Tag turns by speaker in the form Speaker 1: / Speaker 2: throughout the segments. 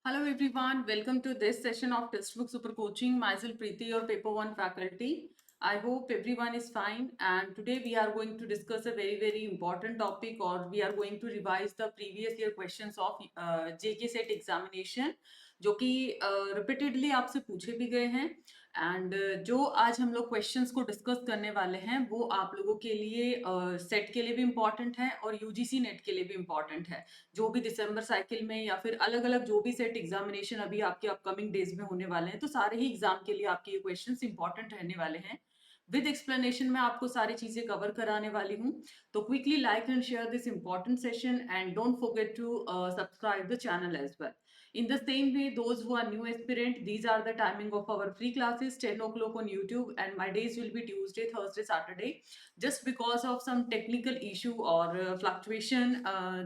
Speaker 1: Hello everyone, welcome to this session of Textbook Super Coaching. Myself Preeti, your Paper 1 faculty. I hope everyone is fine, and today we are going to discuss a very important topic, or we are going to revise the previous year questions of JK Set examination जो कि repeatedly आपसे पूछे भी गए हैं। And जो आज हम लोग क्वेश्चंस को डिस्कस करने वाले हैं वो आप लोगों के लिए सेट के लिए भी इम्पॉर्टेंट है और यूजीसी नेट के लिए भी इम्पॉर्टेंट है। जो भी दिसंबर साइकिल में या फिर अलग अलग जो भी सेट एग्जामिनेशन अभी आपके अपकमिंग डेज में होने वाले हैं, तो सारे ही एग्जाम के लिए आपके ये क्वेश्चंस इंपॉर्टेंट रहने वाले हैं। विद एक्सप्लेनेशन में आपको सारी चीजें कवर कराने वाली हूँ। तो quickly like and share this important session and don't forget to subscribe the channel as well. In the same way, those who are new aspirant, these are the timing of our free classes, 10 o'clock on YouTube, and my days will be Tuesday, Thursday, Saturday. Just because of some technical issue और fluctuation,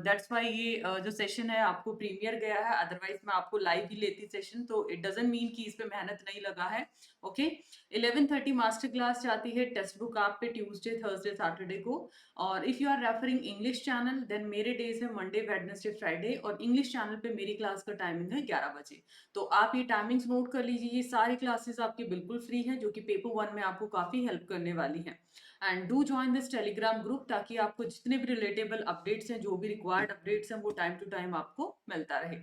Speaker 1: that's why ये जो session है आपको premiere गया है, otherwise मैं आपको live ही लेती सेशन, तो इट डजंट मीन कि इस पे मेहनत नहीं लगा है। ओके, 11:30 मास्टर क्लास जाती है टेक्स्ट बुक आप पे ट्यूसडे थर्सडे सैटरडे को। और if you are referring English channel, then मेरे डेज है मंडे वेडनेसडे फ्राइडे, और इंग्लिश चैनल पे मेरी क्लास का टाइमिंग है 11 बजे। तो आप ये टाइमिंग्स नोट कर लीजिए, ये सारी क्लासेस आपकी बिल्कुल फ्री हैं, जो कि पेपर 1 में आपको काफी हेल्प करने वाली हैं। And do join this Telegram group, ताकि आपको जितने भी रिलेटेबल अपडेट्स हैं, जो भी रिक्वायर्ड अपडेट्स हैं, वो टाइम टू टाइम आपको मिलता रहे।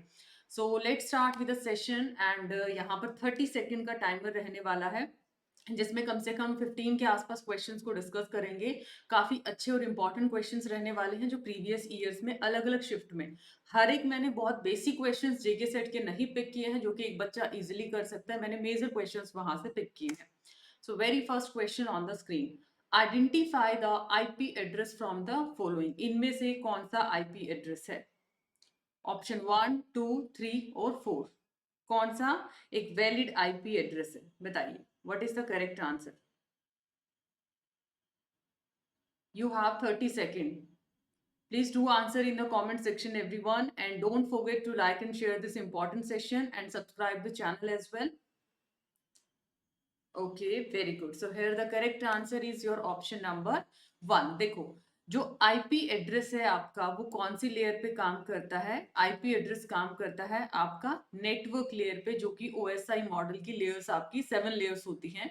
Speaker 1: So let's start with the session. And यहाँ पर 30 सेकेंड का टाइमर रहने वाला है, जिसमें कम से कम 15 के आसपास क्वेश्चंस को डिस्कस करेंगे। काफी अच्छे और इंपॉर्टेंट क्वेश्चंस रहने वाले हैं, जो प्रीवियस ईयर्स में अलग अलग शिफ्ट में हर एक मैंने बहुत बेसिक क्वेश्चंस जेके सेट के नहीं पिक किए हैं, जो कि एक बच्चा इजीली कर सकता है। मैंने मेजर क्वेश्चंस वहां से पिक किए हैं। So very first question on the screen, identify the IP address from the following. इनमें से कौन सा आईपी एड्रेस है? ऑप्शन 1, 2, 3 और 4, कौन सा एक वैलिड आईपी एड्रेस है? बताइए, what is the correct answer? You have 30 seconds. Please do answer in the comment section, everyone, and don't forget to like and share this important session and subscribe the channel as well. Okay, very good. So here the correct answer is your option number 1. देखो, जो IP address है आपका, वो कौन सी layer पे काम करता है? आईपी एड्रेस काम करता है आपका नेटवर्क लेयर पे, जो कि ओएसआई मॉडल की लेयर्स आपकी 7 लेयर्स होती हैं।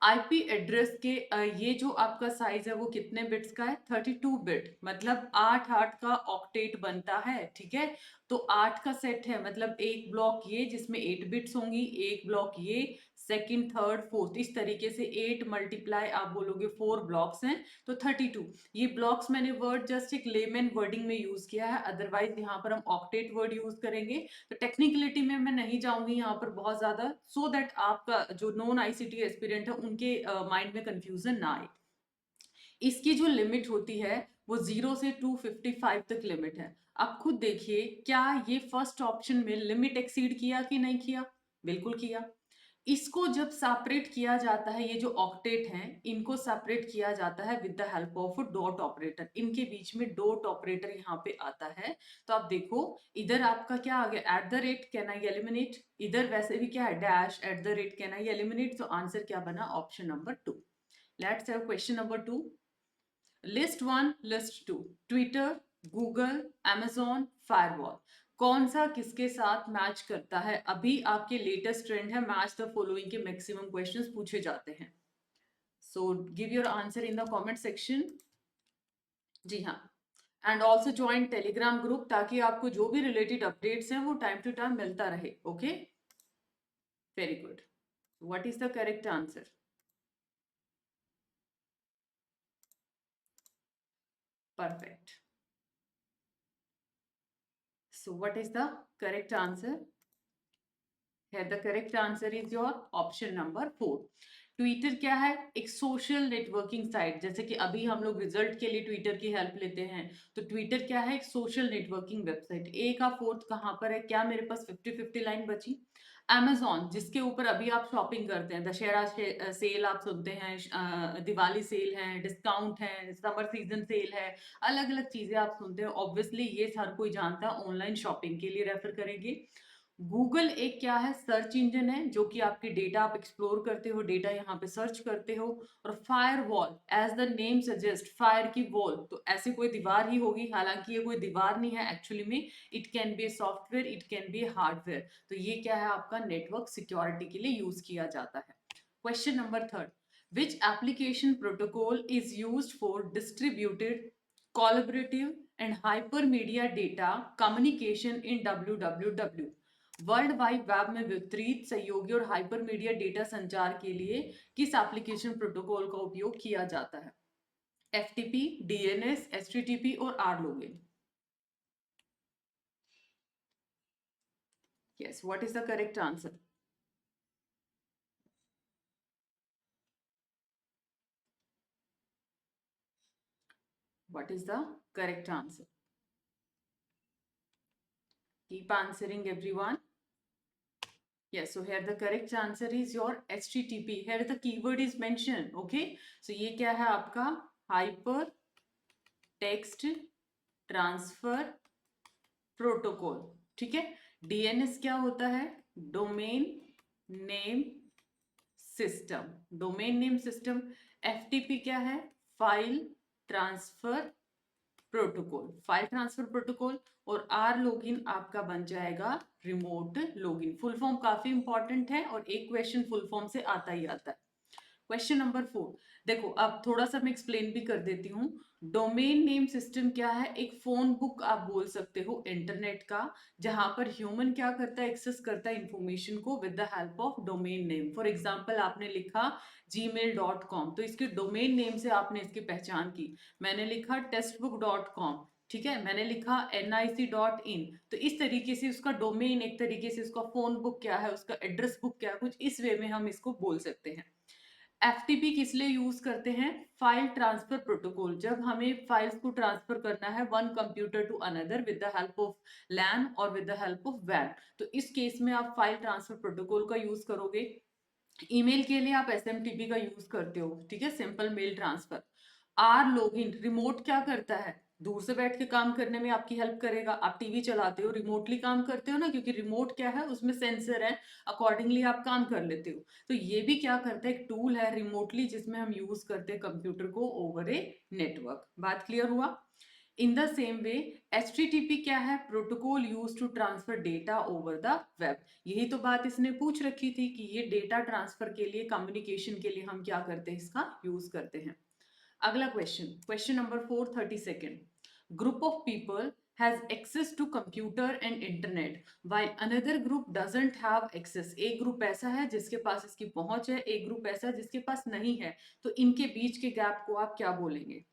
Speaker 1: आईपी एड्रेस के ये जो आपका साइज है वो कितने बिट्स का है? 32 बिट, मतलब 8 का ऑक्टेट बनता है। ठीक है, तो 8 का सेट है, मतलब एक ब्लॉक ये जिसमें 8 बिट्स होंगी, एक ब्लॉक ये, सेकंड थर्ड फोर्थ, इस तरीके से 8 मल्टीप्लाई आप बोलोगे 4 ब्लॉक्स हैं, तो 32। ये ब्लॉक्स मैंने वर्ड जस्ट एक लेमन वर्डिंग में यूज किया है, अदरवाइज यहाँ पर हम ऑक्टेट वर्ड यूज करेंगे। तो टेक्निकलिटी में मैं नहीं जाऊंगी यहाँ पर बहुत ज्यादा, सो दैट आपका जो नॉन आईसीटी एस्पिरेंट है उनके माइंड में कंफ्यूजन ना आए। इसकी जो लिमिट होती है वो 0 से 255 तक लिमिट है। आप खुद देखिए, क्या ये फर्स्ट ऑप्शन में लिमिट एक्सीड किया कि नहीं किया? बिल्कुल किया। इसको जब सेपरेट किया जाता है, ये जो ऑक्टेट हैं इनको सेपरेट किया जाता है with the help of dot operator. इनके बीच में डॉट ऑपरेटर यहाँ पे आता है। तो आप देखो, इधर आपका क्या आ गया? At the rate can I eliminate, इधर वैसे भी क्या है? Dash, at the rate can I eliminate. तो आंसर क्या बना? Option number 2। Let's have question number 2। List 1, list 2, Twitter, Google, amazon, firewall, कौन सा किसके साथ मैच करता है? अभी आपके लेटेस्ट ट्रेंड है मैच द फॉलोइंग के मैक्सिमम क्वेश्चंस पूछे जाते हैं। So give your answer in the comment section. जी हाँ, and also join Telegram group, ताकि आपको जो भी रिलेटेड अपडेट्स हैं वो टाइम टू टाइम मिलता रहे। Okay, very good. What is the correct answer? Perfect. So what is the correct answer? Here the correct answer is your option number 4. Twitter क्या है? एक सोशल नेटवर्किंग साइट। जैसे कि अभी हम लोग रिजल्ट के लिए ट्विटर की हेल्प लेते हैं, तो ट्विटर क्या है? एक सोशल नेटवर्किंग वेबसाइट। ए का फोर्थ कहाँ पर है? क्या मेरे पास 50-50 लाइन बची? Amazon, जिसके ऊपर अभी आप शॉपिंग करते हैं, दशहरा सेल आप सुनते हैं, दिवाली सेल है, डिस्काउंट है, समर सीजन सेल है, अलग अलग चीजें आप सुनते हैं। ऑब्वियसली ये हर कोई जानता है, ऑनलाइन शॉपिंग के लिए रेफर करेंगे। गूगल एक क्या है, सर्च इंजन है, जो कि आपकी डेटा आप एक्सप्लोर करते हो, डेटा यहाँ पे सर्च करते हो। और fire wall, as the name suggest, fire की वॉल, तो ऐसी कोई दीवार ही होगी, हालांकि ये कोई दीवार नहीं है एक्चुअली में। It can be a software, it can be A hardware. तो ये क्या है, आपका नेटवर्क सिक्योरिटी के लिए यूज किया जाता है। Question number third, which application protocol is used for distributed, collaborative and hypermedia data communication in www? World wide web में वितरित सहयोगी और हाइपरमीडिया डेटा संचार के लिए किस एप्लीकेशन प्रोटोकॉल का उपयोग किया जाता है? एफटीपी, डीएनएस, एचटीटीपी और rlogin. Yes, what is the correct answer? What is the correct answer? Keep answering, everyone. Yes, so here the correct answer is your HTTP. Here the keyword is mentioned. Okay, so ये क्या है आपका? Hyper text transfer protocol. ठीक है। DNS क्या होता है? Domain name system, domain name system. FTP क्या है? File transfer protocol, file transfer protocol. और आर लॉगिन आपका बन जाएगा रिमोट लॉगिन। फुल फॉर्म काफी इंपॉर्टेंट है और एक क्वेश्चन फुल फॉर्म से आता ही आता है। क्वेश्चन नंबर 4, देखो अब थोड़ा सा मैं एक्सप्लेन भी कर देती हूँ। डोमेन नेम सिस्टम क्या है? एक फोन बुक आप बोल सकते हो इंटरनेट का, जहां पर ह्यूमन क्या करता है, एक्सेस करता है इंफॉर्मेशन को with the help of domain name. For example आपने लिखा gmail.com, तो इसके डोमेन नेम से आपने इसकी पहचान की। मैंने लिखा textbook.com, ठीक है, मैंने लिखा nic.in, तो इस तरीके से उसका डोमेन, एक तरीके से उसका फोन बुक क्या है, उसका एड्रेस बुक क्या है, कुछ इस वे में हम इसको बोल सकते हैं। एफटीपी किस लिए यूज करते हैं? फाइल ट्रांसफर प्रोटोकॉल, जब हमें फाइल्स को ट्रांसफर करना है one computer to another with the help of LAN और विद द हेल्प ऑफ वैन, तो इस केस में आप फाइल ट्रांसफर प्रोटोकॉल का यूज करोगे। ईमेल के लिए आप एसएमटीपी का यूज करते हो, ठीक है, simple mail transfer. Or login, remote क्या करता है? दूर से बैठ के काम करने में आपकी हेल्प करेगा। आप टीवी चलाते हो, रिमोटली काम करते हो ना, क्योंकि रिमोट क्या है, उसमें सेंसर है, अकॉर्डिंगली आप काम कर लेते हो। तो ये भी क्या करता है, एक टूल है रिमोटली, जिसमें हम यूज करते हैं कंप्यूटर को ओवर ए नेटवर्क। बात क्लियर हुआ? In the same way HTTP क्या है? Protocol use to transfer data over the web. यही तो बात इसने पूछ रखी थी कि ये डेटा ट्रांसफर के लिए, कम्युनिकेशन के लिए हम क्या करते हैं, इसका यूज करते हैं। अगला question, question number 432, group of people has access to computer and internet while another group doesn't have access। एक ग्रुप ऐसा है जिसके पास इसकी पहुंच है, एक ग्रुप ऐसा है जिसके पास नहीं है, तो इनके बीच के गैप को आप क्या बोलेंगे?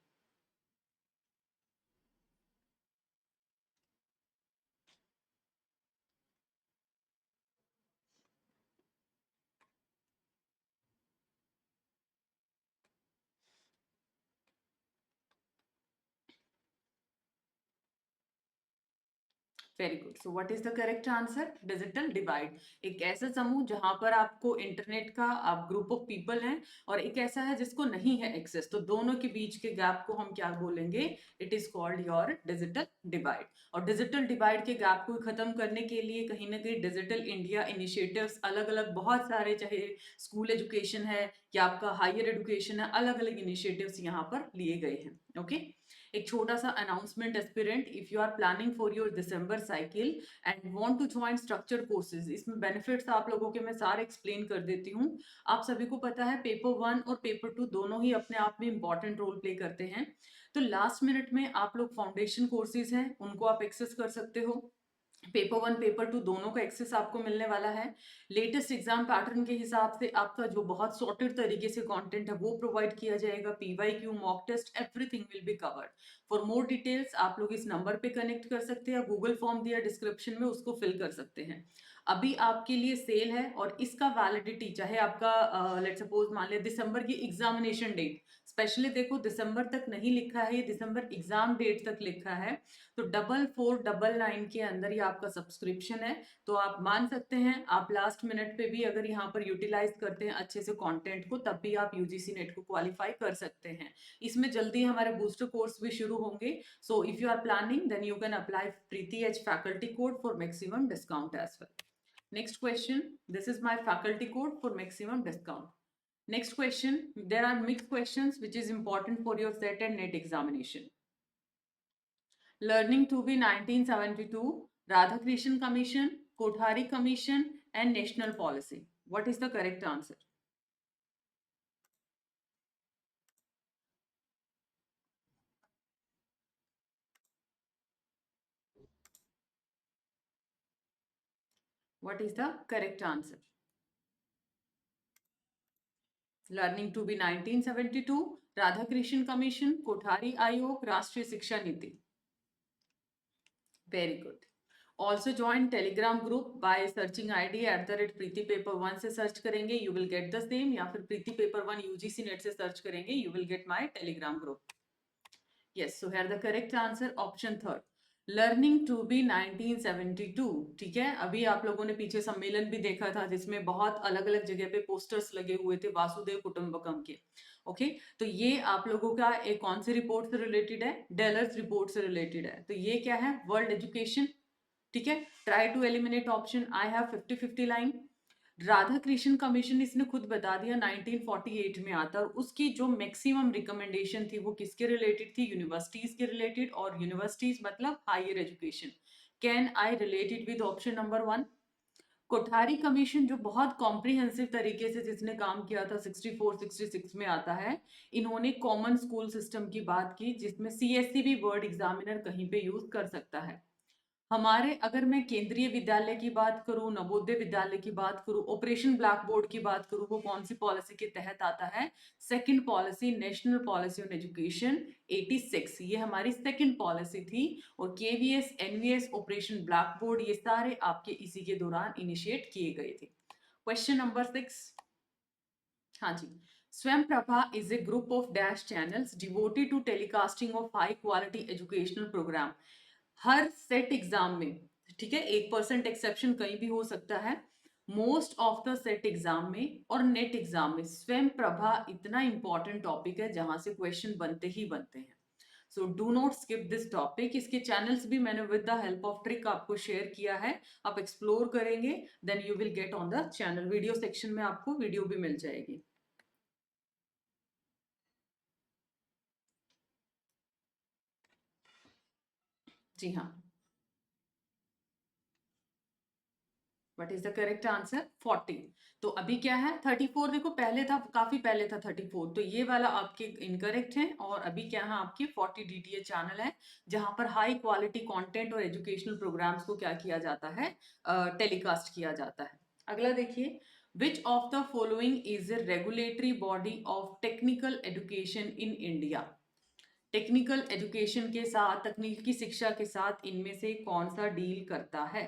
Speaker 1: Very good, so what is the correct answer? Digital divide. एक ऐसा समूह जहां पर आपको इंटरनेट का, आप ग्रुप ऑफ पीपल हैं, और एक ऐसा है जिसको नहीं है एक्सेस, तो दोनों के बीच के गैप को हम क्या बोलेंगे? It is called your digital divide. और डिजिटल डिवाइड के गैप को खत्म करने के लिए कहीं ना कहीं डिजिटल इंडिया इनिशिएटिव्स अलग अलग बहुत सारे, चाहे स्कूल एजुकेशन है या आपका हायर एजुकेशन है, अलग अलग इनिशिएटिव्स यहाँ पर लिए गए हैं। ओके, एक छोटा सा announcement, aspirant, if you are planning for your December cycle and want to join structure courses, इसमें बेनिफिट्स आप लोगों के मैं सारे एक्सप्लेन कर देती हूँ। आप सभी को पता है पेपर 1 और पेपर 2 दोनों ही अपने आप में इंपॉर्टेंट रोल प्ले करते हैं। तो लास्ट मिनट में आप लोग फाउंडेशन कोर्सेज हैं, उनको आप एक्सेस कर सकते हो। पेपर 1 पेपर 2 दोनों का एक्सेस आपको मिलने वाला है। लेटेस्ट एग्जाम पैटर्न के हिसाब से आपका जो बहुत सॉर्टेड तरीके से कंटेंट है वो प्रोवाइड किया जाएगा। PYQ, mock test, everything will be covered. For more details आप लोग इस नंबर पे कनेक्ट कर सकते हैं, गूगल फॉर्म दिया डिस्क्रिप्शन में, उसको फिल कर सकते हैं। अभी आपके लिए सेल है और इसका वैलिडिटी, चाहे आपका लेट सपोज मान लिया दिसंबर की एग्जामिनेशन डेट, स्पेशली देखो दिसंबर तक नहीं लिखा है, ये दिसंबर एग्जाम डेट तक लिखा है, तो 4499 के अंदर ये आपका सब्सक्रिप्शन है। तो आप मान सकते हैं, आप लास्ट मिनट पे भी अगर यहाँ पर यूटिलाइज करते हैं अच्छे से कंटेंट को, तब भी आप यूजीसी नेट को क्वालिफाई कर सकते हैं। इसमें जल्दी हमारे बूस्टर कोर्स भी शुरू होंगे। So if you are planning then you can apply Preeti as faculty code for maximum discount as well. Next question. This is my faculty code for maximum discount. Next question. There are mixed questions which is important for your SET and NET examination. Learning to be 1972, Radhakrishnan Commission, Kothari Commission, and National Policy. What is the correct answer? What is the correct answer? Learning to be 1972, Radhakrishnan Commission, Kothari Ayog, Rashtriya Shiksha Niti. Very good. Also join Telegram group by searching ID @Preeti Paper 1 से search करेंगे, you will get the same, या फिर Preeti Paper 1 UGC Net से search करेंगे, you will get my Telegram group. Yes, so here the correct answer option third. Learning to be 1972. ठीक है, अभी आप लोगों ने पीछे सम्मेलन भी देखा था जिसमें बहुत अलग अलग जगह पे पोस्टर्स लगे हुए थे वासुदेव कुटुंबकम के. ओके तो ये आप लोगों का एक कौन सी रिपोर्ट से रिलेटेड है? डेलर्स रिपोर्ट से रिलेटेड है. तो ये क्या है? World education. ठीक है, try to eliminate option. I have 50-50 line. Radha Krishna commission इसने खुद बता दिया 1948 में आता, और उसकी जो मैक्सिमम रिकमेंडेशन थी वो किसके रिलेटेड थी? यूनिवर्सिटीज के रिलेटेड. और यूनिवर्सिटीज मतलब higher education. Can I related with option number 1. Kothari commission जो बहुत कॉम्प्रिहेंसिव तरीके से जिसने काम किया था 64-66 में आता है. इन्होंने कॉमन स्कूल सिस्टम की बात की जिसमें सीएससी भी वर्ड एग्जामिनर कहीं पे यूज कर सकता है. हमारे अगर मैं केंद्रीय विद्यालय की बात करूं, नवोदय विद्यालय की बात करूं, ऑपरेशन ब्लैक बोर्ड की बात करूं, वो कौन सी पॉलिसी के तहत आता है? Second policy, national policy on education 86. ये हमारी सेकंड पॉलिसी थी. और KVS, NVS, operation black board ये सारे आपके इसी के दौरान इनिशिएट किए गए थे. Question number 6. हाँ जी. स्वयं Prabha is a group of dash channels devoted to telecasting of high quality educational program. Her set exam में, ठीक है, 1% एक्सेप्शन कहीं भी हो सकता है, most of the set exam में और नेट एग्जाम में स्वयं प्रभा इतना इंपॉर्टेंट टॉपिक है जहां से क्वेश्चन बनते ही बनते हैं. So do not skip this topic. इसके चैनल्स भी मैंने with the help of trick आपको शेयर किया है. आप एक्सप्लोर करेंगे then you will get on the channel. Video section में आपको वीडियो भी मिल जाएगी. जी हाँ. What is the correct answer? 40. तो अभी क्या है? 34. देखो पहले था, काफी पहले था 34, तो ये वाला आपके इनकरेक्ट है. और अभी क्या है? आपके 40 डीटीए चैनल है जहां पर हाई क्वालिटी कंटेंट और एजुकेशनल प्रोग्राम्स को क्या किया जाता है? टेलीकास्ट किया जाता है. अगला देखिए. Which of the following is a regulatory body of technical education in India? Technical education के साथ, तकनीकी शिक्षा के साथ इनमें से कौन सा डील करता है?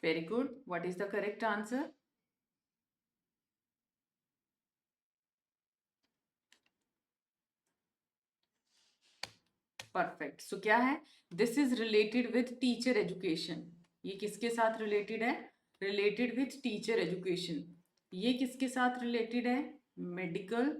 Speaker 1: Very good. What is the correct answer? Perfect. So क्या है? This is related with teacher education. ये किसके साथ रिलेटेड है? Related with teacher education. ये किसके साथ रिलेटेड है? Medical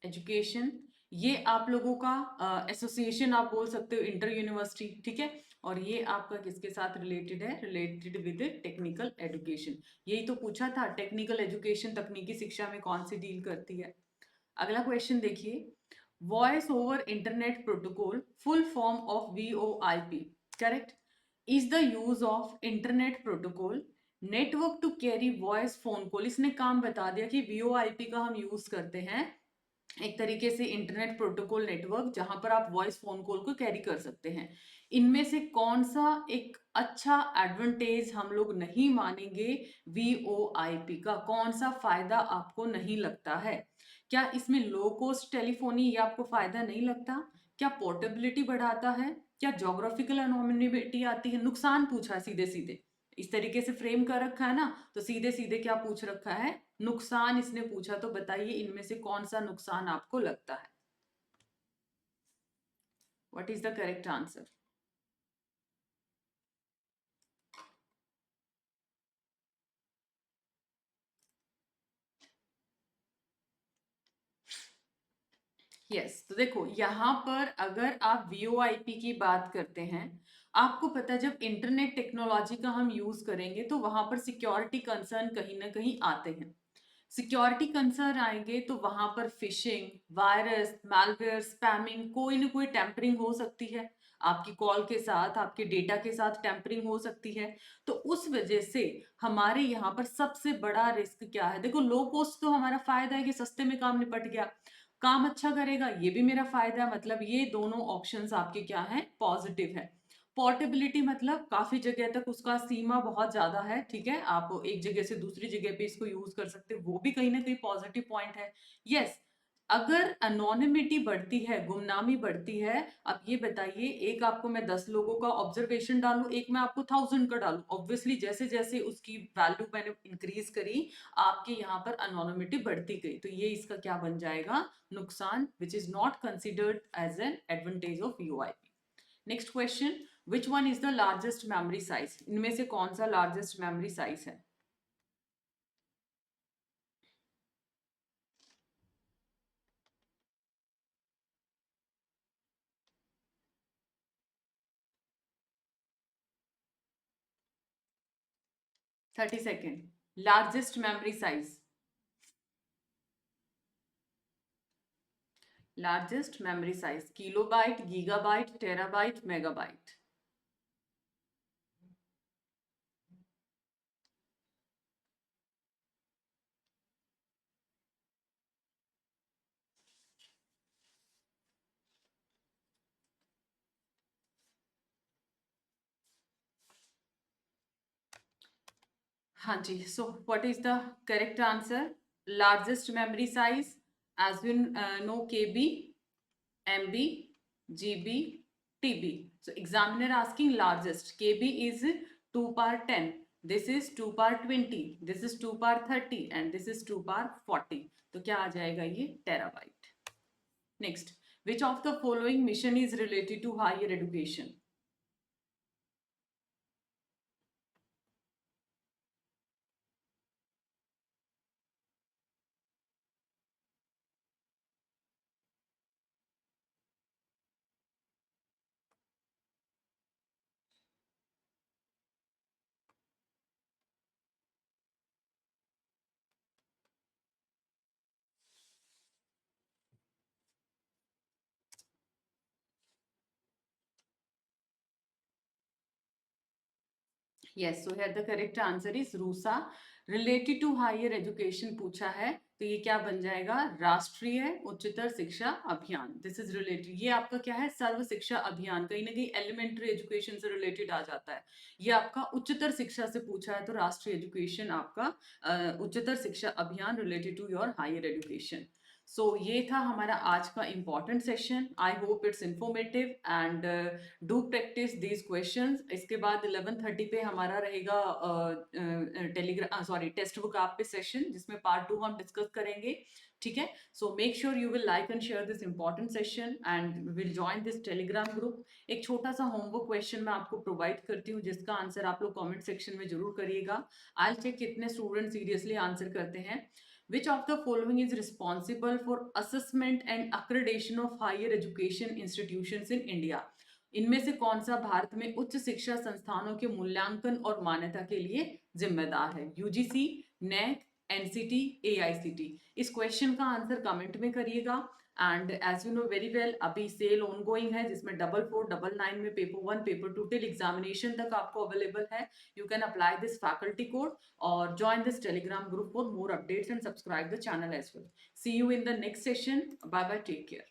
Speaker 1: education. ये आप लोगों का एसोसिएशन आप बोल सकते हो, इंटर यूनिवर्सिटी. ठीक है. और ये आपका किसके साथ रिलेटेड है? Related with technical education. यही तो पूछा था, टेक्निकल एजुकेशन तकनीकी शिक्षा में कौन सी डील करती है. अगला क्वेश्चन देखिए. Voice over internet protocol full form of VoIP, correct, is the use of internet protocol network to carry voice phone call. इसने काम बता दिया कि VoIP का हम यूज करते हैं एक तरीके से इंटरनेट प्रोटोकॉल नेटवर्क जहां पर आप वॉइस फोन कॉल को कैरी कर सकते हैं. इनमें से कौन सा एक अच्छा एडवांटेज हम लोग नहीं मानेंगे VoIP का? कौन सा फायदा आपको नहीं लगता है? क्या इसमें लो कॉस्ट टेलीफोनी ये आपको फायदा नहीं लगता? क्या पोर्टेबिलिटी बढ़ाता है? क्या जोग्राफिकल एनोनिमिटी आती है? नुकसान पूछा सीधे सीधे, इस तरीके से फ्रेम कर रखा है ना, तो सीधे सीधे क्या पूछ रखा है? नुकसान इसने पूछा. तो बताइए इनमें से कौन सा नुकसान आपको लगता है? What is the correct answer? Yes, तो देखो यहाँ पर अगर आप VoIP की बात करते हैं, आपको पता है जब इंटरनेट टेक्नोलॉजी का हम यूज करेंगे तो वहां पर सिक्योरिटी कंसर्न कहीं ना कहीं आते हैं। सिक्योरिटी कंसर्न आएंगे तो वहां पर फिशिंग, वायरस, मैलवेयर, स्पैमिंग, कोई ना कोई टेम्परिंग हो सकती है। आपकी कॉल के साथ, आपके डेटा के साथ टेम्परिंग हो सकती है। तो उस वजह से हमारे यहाँ पर सबसे बड़ा रिस्क क्या है? देखो, लो कॉस्ट तो हमारा फायदा है कि सस्ते में काम निपट गया, काम अच्छा करेगा, ये भी मेरा फायदा है। मतलब ये दोनों ऑप्शंस आपके क्या है? पॉजिटिव है। पोर्टेबिलिटी मतलब काफी जगह तक उसका सीमा बहुत ज्यादा है, ठीक है, आप एक जगह से दूसरी जगह पे इसको यूज कर सकते हो, वो भी कहीं ना कहीं पॉजिटिव पॉइंट है। यस, अगर अनोनिमिटी बढ़ती है, गुमनामी बढ़ती है, अब ये बताइए, एक आपको मैं 10 लोगों का ऑब्जर्वेशन डालूं, एक मैं आपको 1000 का डालूं, ऑब्वियसली जैसे जैसे उसकी वैल्यू मैंने इंक्रीज करी, आपके यहाँ पर अनोनिमिटी बढ़ती गई, तो ये इसका क्या बन जाएगा? नुकसान, which is not considered as an advantage of VoIP। Next question, which one is the largest memory size? इनमें से कौन सा लार्जेस्ट मेमोरी साइज है? 30 second. Largest memory size, largest memory size, kilobyte, gigabyte, terabyte, megabyte? हाँ जी, so what is the correct answer? Largest memory size, as we know, KB, MB, GB, TB. So examiner asking largest. KB is 2 power 10. This is 2 power 20. This is 2 power 30 and this is 2 power 40. तो क्या आ जाएगा ये? Terabyte. Next, which of the following mission is related to higher education? Yes, so here the correct answer is RUSA. Related to higher education पूछा है, तो ये क्या बन जाएगा? राष्ट्रीय उच्चतर शिक्षा अभियान। दिस इज रिलेटेड, ये आपका क्या है? सर्व शिक्षा अभियान, कहीं ना कहीं एलिमेंट्री एजुकेशन से रिलेटेड आ जाता है। ये आपका उच्चतर शिक्षा से पूछा है, तो राष्ट्रीय एजुकेशन आपका उच्चतर शिक्षा अभियान related to your higher education. So ये था हमारा आज का important session. I hope it's informative and do practice these questions. इसके बाद 11:30 पे हमारा रहेगा टेलीग्राम, सॉरी, टेक्स्ट बुक आप पे सेशन, जिसमें पार्ट 2 हम डिस्कस करेंगे, ठीक है? So make sure you will like and share this important session and will join this Telegram group. एक छोटा सा होमवर्क क्वेश्चन मैं आपको प्रोवाइड करती हूँ, जिसका आंसर आप लोग कॉमेंट सेक्शन में जरूर करिएगा। आई विल चेक कितने स्टूडेंट सीरियसली आंसर करते हैं। Which of the following is responsible for assessment and accreditation of higher education institutions in India? इनमें से कौन सा भारत में उच्च शिक्षा संस्थानों के मूल्यांकन और मान्यता के लिए जिम्मेदार है? UGC, NEC, NCT, AICT? इस क्वेश्चन का आंसर कमेंट में करिएगा। And as you know very well, अभी सेल ऑन गोइंग है, जिसमें 4499 में पेपर 1, पेपर 2 टिल एग्जामिनेशन तक आपको अवेलेबल है। You can apply this faculty code or join this telegram group for more updates and subscribe the channel as well. See you in the next session. Bye bye, take care.